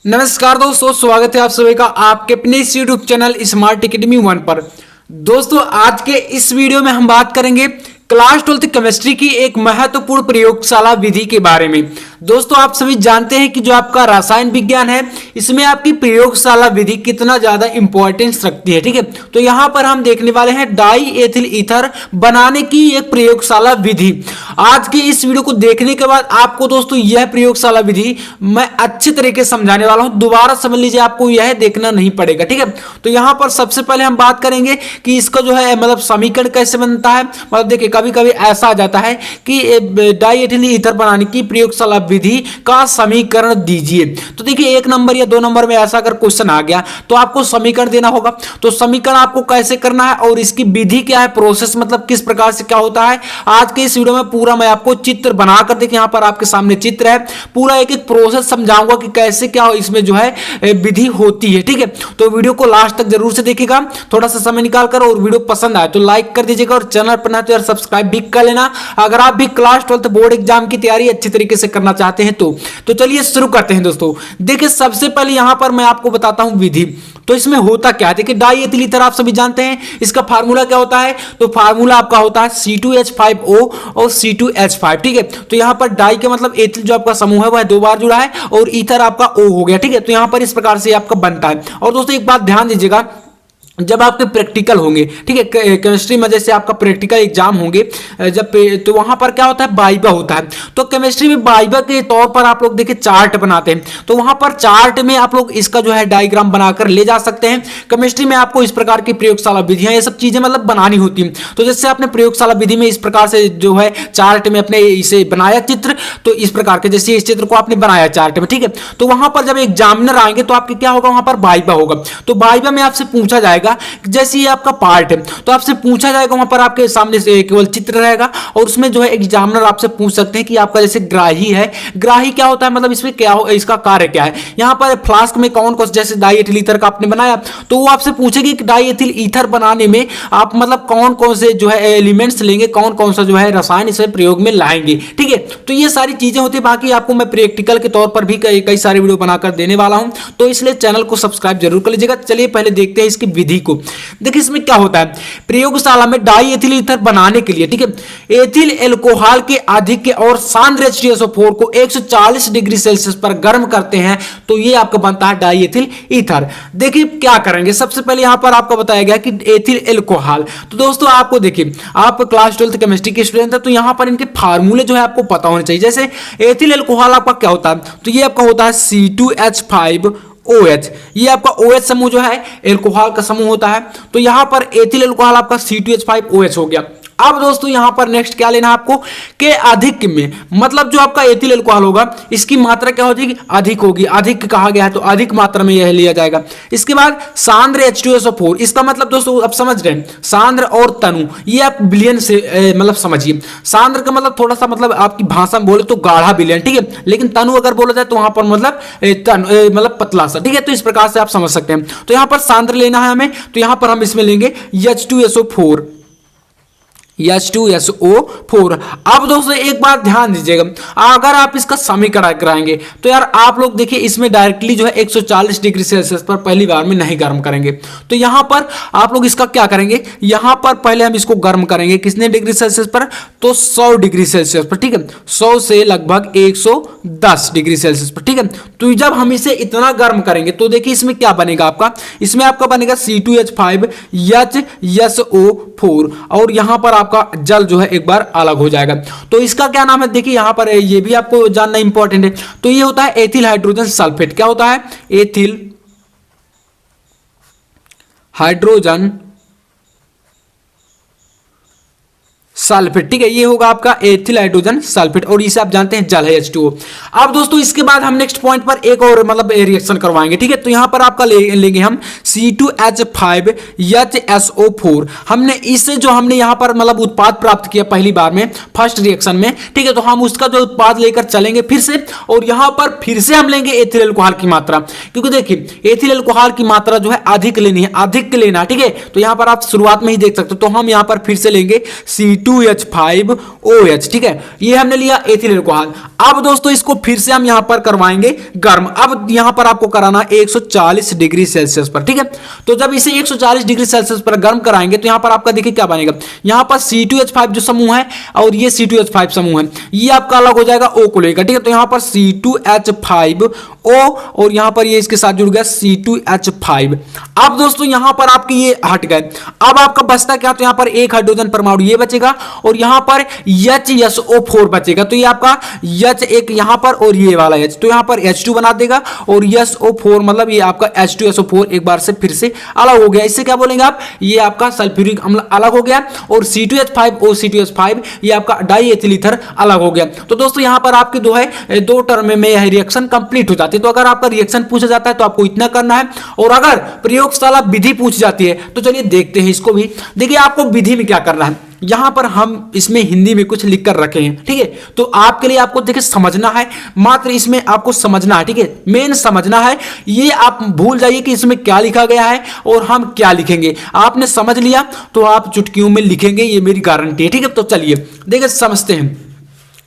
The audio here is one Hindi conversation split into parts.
नमस्कार दोस्तों, स्वागत है आप सभी का आपके अपने इस यूट्यूब चैनल स्मार्ट एकेडमी 1 पर। दोस्तों आज के इस वीडियो में हम बात करेंगे क्लास 12th केमिस्ट्री की एक महत्वपूर्ण प्रयोगशाला विधि के बारे में। दोस्तों आप सभी जानते हैं कि जो आपका रसायन विज्ञान है इसमें आपकी प्रयोगशाला विधि कितना ज्यादा इंपॉर्टेंस रखती है। ठीक है, तो यहां पर हम देखने वाले हैं डाई एथिल ईथर बनाने की एक प्रयोगशाला विधि। आज के इस वीडियो को देखने के बाद आपको दोस्तों यह प्रयोगशाला विधि मैं अच्छे तरीके से समझाने वाला हूं, दोबारा समझ लीजिए, आपको यह देखना नहीं पड़ेगा। ठीक है, तो यहां पर सबसे पहले हम बात करेंगे कि इसका जो है मतलब समीकरण कैसे बनता है। मतलब देखिए कभी कभी ऐसा आ जाता है कि डाई एथिल ईथर बनाने की प्रयोगशाला विधि का समीकरण दीजिए। तो देखिए 1 नंबर या 2 नंबर में ऐसा अगर क्वेश्चन आ गया तो आपको समीकरण देना होगा। तो समीकरण आपको कैसे करना है और इसकी विधि क्या है, प्रोसेस मतलब किस प्रकार से क्या होता है, आज के इस वीडियो में पूरा मैं आपको चित्र बनाकर, देखिए यहां पर आपके सामने चित्र है, पूरा एक एक प्रोसेस समझाऊंगा कि कैसे क्या इसमें जो है विधि होती है। ठीक है, तो वीडियो को लास्ट तक जरूर से देखिएगा, थोड़ा सा समय निकालकर, और वीडियो पसंद आए तो लाइक कर दीजिएगा और चैनल पर ना तो यार सब्सक्राइब भी कर लेना अगर आप भी क्लास 12th बोर्ड एग्जाम की तैयारी अच्छी तरीके से करना चाहते हैं तो चलिए शुरू करते हैं। दोस्तों देखिए सबसे पहले यहां पर मैं आपको बताता हूं विधि। तो इसमें होता क्या है, देखिए डाई एथिल ईथर आप सभी जानते हैं, इसका फार्मूला क्या होता है, तो फार्मूला आपका होता है C2H5O और C2H5। ठीक है, तो यहां पर डाई के मतलब एथिल जो आपका समूह है वह 2 बार जुड़ा है और ईथर आपका O हो गया। ठीक है, तो यहां पर इस प्रकार से आपका बनता है। और दोस्तों एक बात ध्यान दीजिएगा, जब आपके प्रैक्टिकल होंगे, ठीक है, केमिस्ट्री में जैसे आपका प्रैक्टिकल एग्जाम होंगे जब तो वहां पर क्या होता है, वाइवा होता है। तो केमिस्ट्री में वाइवा के तौर पर आप लोग देखिए चार्ट बनाते हैं, तो वहां पर चार्ट में आप लोग इसका जो है डायग्राम बनाकर ले जा सकते हैं। केमिस्ट्री में आपको इस प्रकार की प्रयोगशाला विधियां ये सब चीजें मतलब बनानी होती हैं। तो जैसे आपने प्रयोगशाला विधि में इस प्रकार से जो है चार्ट में अपने इसे बनाया चित्र, तो इस प्रकार के जैसे इस चित्र को आपने बनाया चार्ट में, ठीक है, तो वहां पर जब एग्जामिनर आएंगे तो आपके क्या होगा, वहां पर वाइवा होगा। तो वाइवा में आपसे पूछा जाएगा, जैसे ये आपका पार्ट है तो आपसे पूछा जाएगा, वहां पर आपके सामने से केवल चित्र रहेगा और उसमें जो है एग्जामिनर आपसे पूछ सकते हैं कि आपका जैसे ग्राही है, ग्राही क्या होता है, मतलब इसमें क्या हो, इसका कार्य क्या है। यहां पर फ्लास्क में कौन कौन जैसे डाई एथिल ईथर का आपने बनाया तो वो आपसे पूछेगी कि डाई एथिल ईथर बनाने में आप मतलब कौन कौन से जो है एलिमेंट्स लेंगे, कौन कौन सा जो है रसायन इसे प्रयोग में लाएंगे। ठीक है, तो ये सारी चीजें होती है। बाकी आपको मैं प्रैक्टिकल के तौर पर भी कई सारे वीडियो बनाकर देने वाला हूं, तो इसलिए चैनल को सब्सक्राइब जरूर कर लीजिएगा। चलिए पहले देखते हैं इसकी विधि को। देखिए इसमें क्या होता है, प्रयोगशाला में डाई एथिल ईथर बनाने के लिए, ठीक है, एथिल एल्कोहल के अधिक और सांद्र H2SO4 को 140 डिग्री सेल्सियस पर गर्म करते हैं तो ये आपका बनता है डाई एथिल ईथर। देखिए क्या करेंगे, सबसे पहले यहां पर आपको बताया गया कि एथिल एल्कोहल, तो दोस्तों आपको देखिए आप क्लास 12th केमिस्ट्री के स्टूडेंट हैं तो यहां पर इनके फार्मूले जो है आपको पता होने चाहिए। जैसे एथिल एल्कोहल आपका क्या होता है, तो ये आपका होता है C2H5OH, ये आपका OH समूह जो है एल्कोहल का समूह होता है। तो यहां पर एथिल एल्कोहल आपका C2H5OH हो गया। अब दोस्तों यहां पर नेक्स्ट क्या लेना है आपको, के अधिक में, मतलब जो आपका एथिल एल्कोहल होगा इसकी मात्रा क्या हो जाएगी, अधिक होगी। अधिक कहा गया है तो अधिक मात्रा में यह लिया जाएगा। इसके बाद सांद्र H2SO4, इसका मतलब दोस्तों आप समझ रहे हैं, सांद्र और तनु ये आप बिलियन से मतलब समझिए। सांद्र का मतलब थोड़ा सा मतलब आपकी भाषा में बोले तो गाढ़ा बिलियन, ठीक है, लेकिन तनु अगर बोला जाए तो वहां पर मतलब मतलब पतला सा, ठीक है, तो इस प्रकार से आप समझ सकते हैं। तो यहां पर सांद्र लेना है हमें, तो यहां पर हम इसमें लेंगे H2SO4। H2SO4। अब दोस्तों एक बात ध्यान दीजिएगा, अगर आप इसका समीकरण कराएंगे तो यार आप लोग देखिए इसमें डायरेक्टली जो है 140 डिग्री सेल्सियस पर पहली बार में नहीं गर्म करेंगे। तो यहां पर आप लोग इसका क्या करेंगे, यहां पर पहले हम इसको गर्म करेंगे कितने डिग्री सेल्सियस पर, तो 100 डिग्री सेल्सियस पर, ठीक है, 100 से लगभग 110 डिग्री सेल्सियस पर, ठीक है। तो जब हम इसे इतना गर्म करेंगे तो देखिए इसमें क्या बनेगा आपका, इसमें आपका बनेगा C2H5HSO4 और यहां पर आपका जल जो है एक बार अलग हो जाएगा। तो इसका क्या नाम है, देखिए यहां पर ये भी आपको जानना इंपॉर्टेंट है। तो ये होता है एथिल हाइड्रोजन सल्फेट। क्या होता है, एथिल हाइड्रोजन सल्फेट, ठीक है, ये होगा आपका एथिल हाइड्रोजन सल्फेट और इसे आप जानते हैं जल है H2O। अब दोस्तों इसके बाद हम नेक्स्ट पॉइंट पर एक और मतलब रिएक्शन करवाएंगे, ठीक है। तो यहां पर आपका लेंगे हम C2H5HSO4। हमने इससे जो हमने यहां पर मतलब उत्पाद प्राप्त किया पहली बार में फर्स्ट रिएक्शन में, ठीक है, तो हम उसका जो उत्पाद लेकर चलेंगे फिर से, और यहां पर फिर से हम लेंगे एथिल एल्कोहल की मात्रा, क्योंकि देखिए एथिल एल्कोहल की मात्रा जो है अधिक लेनी है, अधिक लेना, ठीक है। तो यहां पर आप शुरुआत में ही देख सकते हो, तो हम यहां पर फिर से लेंगे C2 C2H5OH, ठीक है, ये हमने लिया एथिल अल्कोहल। अब दोस्तों इसको फिर से हम यहां पर करवाएंगे गर्म। अब यहां पर आपको कराना 140 डिग्री सेल्सियस पर, ठीक है। तो जब इसे 140 डिग्री सेल्सियस पर गर्म कराएंगे तो यहां पर आपका देखिए क्या बनेगा, यहां पर C2H5 जो समूह है और ये C2H5 समूह है, ये आपका अलग हो जाएगा O को लेकर, ठीक है। तो यहां पर C2H5O और यहां पर ये इसके साथ जुड़ गया C2H5। अब दोस्तों यहां पर आपके ये हट गए। अब आपका बचता क्या, तो यहां पर एक हाइड्रोजन परमाणु ये बचेगा और यहां पर HSO4 बचेगा। तो ये आपका H एक यहां पर और ये वाला H, तो यहां पर H2 बना देगा और SO4 मतलब ये आपका H2SO4 एक बार से फिर से अलग हो गया। इससे क्या बोलेंगे आप, ये आपका सल्फ्यूरिक अम्ल अलग हो गया और C2H5O C2H5 ये आपका डाई एथिल ईथर अलग हो गया। तो दोस्तों यहां पर आपके दो टर्म में यह रिएक्शन कंप्लीट हो जाती है। तो अगर आपका रिएक्शन पूछा जाता है तो आपको इतना करना है, और अगर प्रयोगशाला विधि पूछ जाती है तो चलिए देखते हैं इसको भी। देखिए आपको विधि में क्या करना है, यहां पर हम इसमें हिंदी में कुछ लिख कर रखे हैं, ठीक है। तो आपके लिए आपको देखिए समझना है, मात्र इसमें आपको समझना है, ठीक है, मेन समझना है। ये आप भूल जाइए कि इसमें क्या लिखा गया है और हम क्या लिखेंगे। आपने समझ लिया तो आप चुटकियों में लिखेंगे, ये मेरी गारंटी है, ठीक है। तो चलिए देखिए समझते हैं।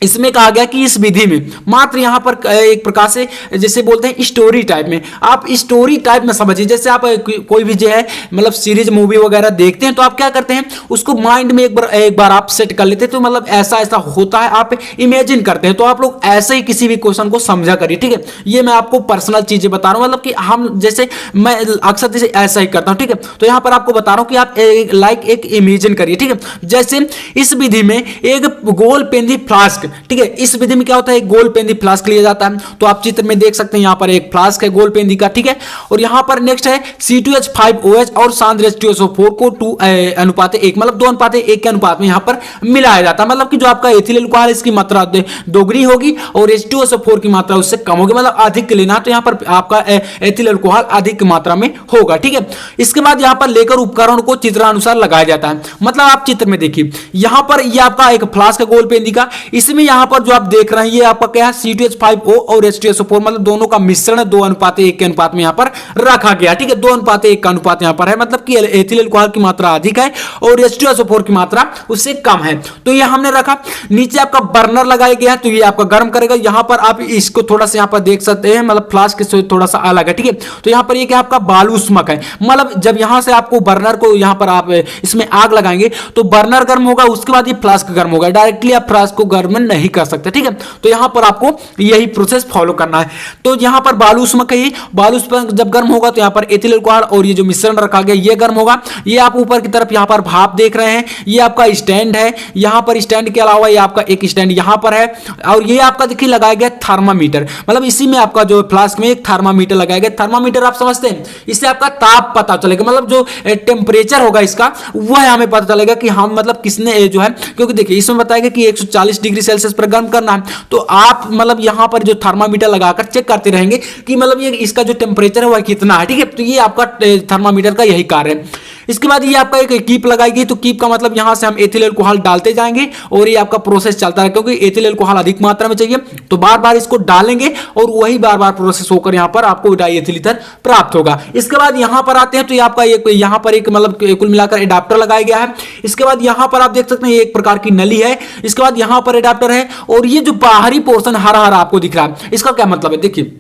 इसमें कहा गया कि इस विधि में मात्र यहां पर एक प्रकार से जैसे बोलते हैं स्टोरी टाइप में, आप स्टोरी टाइप में समझिए। जैसे आप कोई भी जो है मतलब सीरीज मूवी वगैरह देखते हैं तो आप क्या करते हैं, उसको माइंड में एक बार आप सेट कर लेते हैं। तो मतलब ऐसा ऐसा होता है, आप इमेजिन करते हैं। तो आप लोग ऐसे ही किसी भी क्वेश्चन को समझा करिए, ठीक है। ये मैं आपको पर्सनल चीजें बता रहा हूं, मतलब कि हम जैसे मैं अक्सर जैसे ऐसा ही करता हूं, ठीक है। तो यहां पर आपको बता रहा हूं कि आप एक इमेजिन करिए, ठीक है। जैसे इस विधि में एक गोल पेंदी फ्लास्क, ठीक है, इस विधि में क्या होता है, एक गोल पेंदी फ्लास्क लिया जाता है। तो आप चित्र में देख सकते हैं यहां पर एक फ्लास्क है गोल पेंदी का, ठीक है। और यहां पर नेक्स्ट है C2H5OH और सांद्र H2SO4 को 2:1 मतलब 2:1 के अनुपात में यहां पर मिलाया जाता है। मतलब कि जो आपका एथिल अल्कोहल इसकी मात्रा दोगुनी होगी और H2SO4 की मात्रा उससे कम होगी, मतलब अधिक लेना। तो यहां पर आपका एथिल अल्कोहल अधिक मात्रा में होगा, ठीक है। इसके बाद यहां पर लेकर उपकरण को चित्रानुसार लगाया जाता है। मतलब आप चित्र में देखिए, यहां पर ये आपका एक फ्लास्क है गोल पेंदी का, इसमें यहां पर जो आप देख रहे हैं ये आपका क्या है C2H5O और H2SO4 मतलब दोनों का मिश्रण 2:1 के अनुपात में यहां पर रखा गया, ठीक है। 2:1 का अनुपात यहां पर है, मतलब कि एथिल अल्कोहल की मात्रा अधिक है और H2SO4 की मात्रा उससे कम है। तो ये हमने रखा। नीचे आपका बर्नर लगाया गया है, तो ये आपका गर्म करेगा। यहां पर आप इसको थोड़ा सा यहां पर देख सकते हैं, मतलब फ्लास्क से थोड़ा सा अलग है, ठीक है। तो यहां पर ये क्या आपका बालूष्मक है, मतलब जब यहां से आपको बर्नर को यहां पर आप इसमें आग लगाएंगे तो बर्नर गर्म होगा, उसके बाद ये फ्लास्क गर्म होगा। डायरेक्टली आप फ्लास्क को गर्म नहीं कर सकते, ठीक है। तो यहां पर आपको यही प्रोसेस फॉलो करना है। तो यहां पर बालूष्मक है, बालूष्मक जब गर्म होगा तो यहां पर एथिल अल्कोहल और ये जो मिश्रण रखा गया ये गर्म होगा। ये आप ऊपर की तरफ यहां पर भाप देख रहे हैं, ये आपका स्टैंड है। यहां पर स्टैंड के अलावा ये आपका एक स्टैंड यहां पर है और ये आपका देखिए लगाया गया थर्मामीटर, मतलब इसी में आपका जो फ्लास्क में एक थर्मामीटर लगाया गया। थर्मामीटर आप समझते हैं, इससे आपका ताप पता चलेगा, मतलब जो टेम्परेचर होगा इसका वह हमें पता चलेगा कि हम मतलब किसने जो है, क्योंकि देखिए इसमें बताएगा कि 140 डिग्री सेल्सियस पर गर्म करना है। तो आप मतलब यहां पर जो थर्मामीटर लगाकर चेक करते रहेंगे कि मतलब ये इसका जो टेम्परेचर है वह कितना है, ठीक है। तो ये आपका थर्मामीटर का यही कार्य है। इसके बाद ये आपका एक कीप लगाएगी, तो कीप का मतलब यहां से हम एथिल अल्कोहल डालते जाएंगे और ये आपका प्रोसेस चलता है, क्योंकि एथिल अल्कोहल अधिक मात्रा में चाहिए तो बार बार इसको डालेंगे और वही बार बार प्रोसेस होकर यहां पर आपको डाई एथिल ईथर प्राप्त होगा। इसके बाद यहां पर आते हैं तो ये आपका यहां पर एक मतलब कुल मिलाकर एडाप्टर लगाया गया है। इसके बाद यहां पर आप देख सकते हैं एक प्रकार की नली है, इसके बाद यहां पर एडाप्टर है और ये जो बाहरी पोर्शन हरा हरा आपको दिख रहा है, इसका क्या मतलब है, देखिए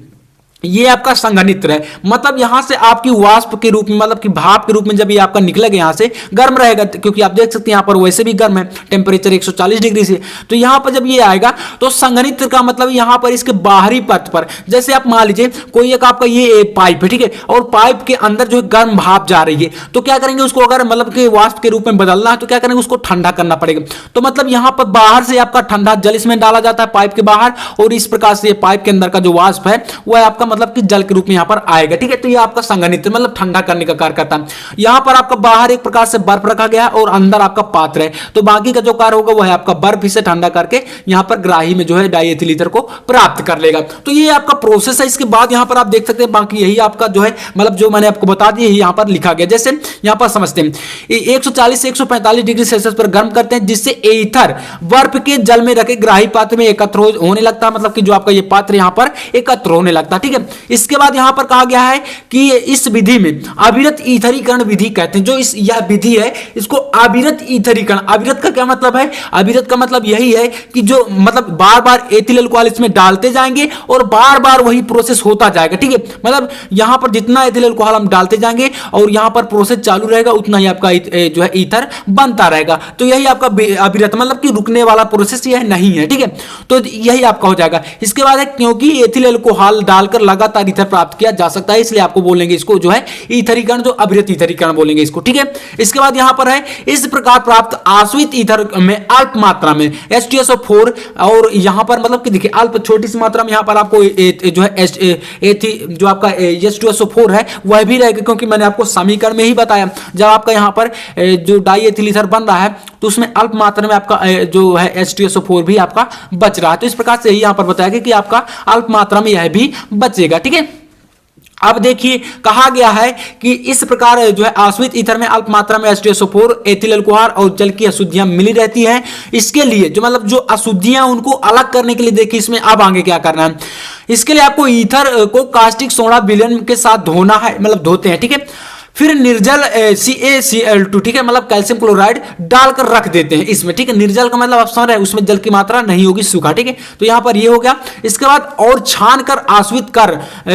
ये आपका संघनित्र है, मतलब यहां से आपकी वाष्प के रूप में मतलब कि भाप के रूप में जब ये आपका निकलेगा यहां से गर्म रहेगा, क्योंकि आप देख सकते हैं यहां पर वैसे भी गर्म है, टेम्परेचर 140 डिग्री से। तो यहां पर जब ये आएगा तो संघनित्र का मतलब यहां पर इसके बाहरी पथ पर, जैसे आप मान लीजिए कोई एक आपका ये पाइप है, ठीक है, और पाइप के अंदर जो गर्म भाप जा रही है, तो क्या करेंगे उसको अगर मतलब कि वाष्प के रूप में बदलना है तो क्या करेंगे उसको ठंडा करना पड़ेगा। तो मतलब यहां पर बाहर से आपका ठंडा जल इसमें डाला जाता है पाइप के बाहर, और इस प्रकार से पाइप के अंदर का जो वाष्प है वह आपका मतलब कि जल के रूप में यहां पर आएगा, ठीक है। तो ये आपका संघनित्र मतलब ठंडा करने का कार्य करता है। यहां पर आपका बाहर एक प्रकार से बर्फ रखा गया है और अंदर आपका पात्र है, तो बाकी का जो कार्य होगा वह है आपका बर्फ इसे ठंडा करके यहां पर ग्राही में जो है डाई एथिल ईथर को प्राप्त कर लेगा। तो ये आपका प्रोसेस है। इसके बाद यहां पर आप देख सकते हैं बाकी यही आपका जो है मतलब जो मैंने आपको बता दिया यहां पर लिखा गया। जैसे यहां पर समझते हैं 140 से 145 डिग्री सेल्सियस पर गर्म करते हैं, जिससे ईथर बर्फ के जल में रखे ग्राही पात्र में एकत्र होने लगता है, मतलब कि जो आपका ये पात्र यहां पर एकत्र होने लगता है, ठीक है। इसके बाद यहाँ पर कहा गया है कि इस विधि में अविरत ईथरीकरण विधि कहते हैं। जो यह विधि है इसको अविरत ईथरीकरण, अविरत का क्या मतलब है, अविरत का मतलब यही है कि जो मतलब बार बार एथिल अल्कोहल इसमें डालते जाएंगे और बार बार वही प्रोसेस होता जाएगा, ठीक है। मतलब यहां पर जितना एथिल अल्कोहल हम डालते जाएंगे और यहां पर प्रोसेस चालू रहेगा उतना ही आपका जो है ईथर बनता रहेगा। तो यही आपका अविरत मतलब कि रुकने वाला प्रोसेस यह नहीं है, ठीक है। तो यही आपका हो जाएगा। इसके बाद है क्योंकि एथिल अल्कोहल डालकर लगातार ईथर प्राप्त किया जा सकता है, इसलिए आपको बोलेंगे इसको जो है ईथरीकरण, जो अविरत ईथरीकरण बोलेंगे इसको, ठीक है। इसके बाद यहां पर है इस प्रकार प्राप्त आश्रित ईथर में अल्प मात्रा में H2SO4 और यहां पर मतलब कि देखिए अल्प छोटी सी मात्रा में यहां पर आपको जो है जो आपका H2SO4 है वह भी रहेगा, क्योंकि मैंने आपको समीकरण में ही बताया जब आपका यहां पर जो डाई एथिल ईथर बन रहा है तो उसमें अल्प मात्रा में आपका जो है H2SO4 भी आपका बच रहा है। तो इस प्रकार से यहां पर बताया गया कि आपका अल्प मात्रा में यह भी बचेगा, ठीक है। अब देखिए कहा गया है कि इस प्रकार जो है आश्रित ईथर में अल्प मात्रा में H2SO4 एथिल अल्कोहल और जल की अशुद्धियां मिली रहती हैं। इसके लिए जो मतलब जो अशुद्धियां उनको अलग करने के लिए देखिए इसमें अब आगे क्या करना है। इसके लिए आपको ईथर को कास्टिक सोडा विलयन के साथ धोना है, मतलब धोते हैं, ठीक है। फिर निर्जल CaCl2, ठीक है, मतलब कैल्शियम क्लोराइड डालकर रख देते हैं इसमें, ठीक है। निर्जल का मतलब आप समझ रहे हैं उसमें जल की मात्रा नहीं होगी, सूखा, ठीक है। तो यहां पर ये हो गया। इसके बाद और छान कर आश्रित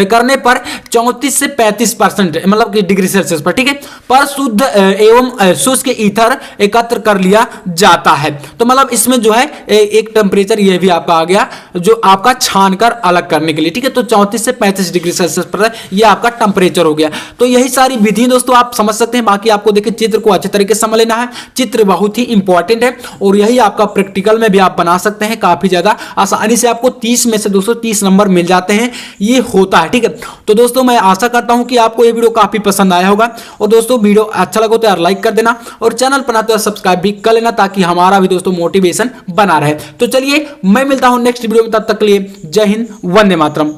करने पर 34 से 35% मतलब कि डिग्री सेल्सियस पर, ठीक है, पर शुद्ध एवं शुष्क ईथर एकत्र कर लिया जाता है। तो मतलब इसमें जो है एक टेम्परेचर ये भी आपका आ गया जो आपका छान कर अलग करने के लिए, ठीक है। तो 34 से 35 डिग्री सेल्सियस पर यह आपका टेम्परेचर हो गया। तो यही सारी विधि दोस्तों आप समझ सकते हैं। बाकी आपको देखिए चित्र को अच्छे तरीके से समझ लेना है, चित्र बहुत ही इंपॉर्टेंट है और यही आपका प्रैक्टिकल में भी आप बना सकते हैं। काफी ज्यादा आसानी से आपको 30 में से 230 नंबर मिल जाते हैं, ये होता है, ठीक है। तो दोस्तों मैं आशा करता हूं कि आपको ये वीडियो काफी पसंद आया होगा और दोस्तों वीडियो अच्छा लगा तो यार लाइक कर देना और चैनल पर आते सब्सक्राइब भी कर लेना ताकि हमारा भी दोस्तों मोटिवेशन बना रहे। तो चलिए मैं मिलता हूं नेक्स्ट वीडियो में, तब तक के लिए जय हिंद, वंदे मातरम।